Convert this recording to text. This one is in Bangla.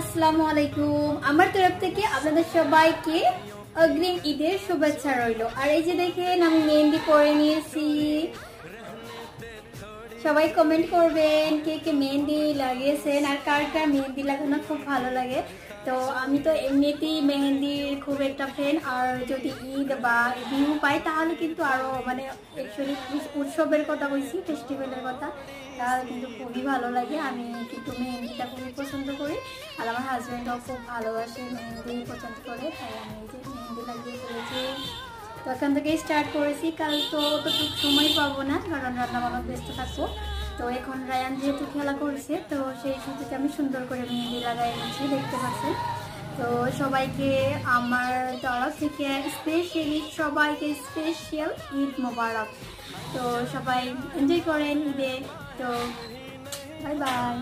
আসসালামু আলাইকুম। আমার তরফ থেকে আপনাদের সবাইকে অগ্রিম ঈদের শুভেচ্ছা রইল। আর এই যে দেখেন আমি মেহেন্দি করে নিয়েছি। সবাই কমেন্ট করবেন কে কে মেহেন্দি লাগিয়েছেন আর কার কার মেহেন্দি লাগানো খুব ভালো লাগে। তো আমি তো এমনিতেই মেহেন্দির খুব একটা ফ্যান, আর যদি ঈদ বা বিহু পাই তাহলে কিন্তু আরও মানে অ্যাকচুয়ালি উৎসবের কথা বলছি, ফেস্টিভ্যালের কথা, তাহলে কিন্তু খুবই ভালো লাগে। আমি কিন্তু মেহেন্দিটা খুবই পছন্দ করি, আর আমার হাজব্যান্ডও খুব ভালোবাসে, মেহেন্দি পছন্দ করে, তাই আমি যে মেহেন্দি লাগিয়ে ফেলেছি। তো এখান থেকে স্টার্ট করেছি। কাল তো অতটুকু সময় পাবো না, কারণ রান্নাবান্না ব্যস্ত থাকবো। তো এখন রায়ান যেহেতু খেলা করছে, তো সেই সুযোগে আমি সুন্দর করে মেহেন্দি লাগাই নিচ্ছি, দেখতে পাচ্ছেন। তো সবাইকে আমার তরফ থেকে স্পেশালি সবাইকে স্পেশাল ঈদ মোবারক। তো সবাই এনজয় করেন ঈদে। তো বাই বাই।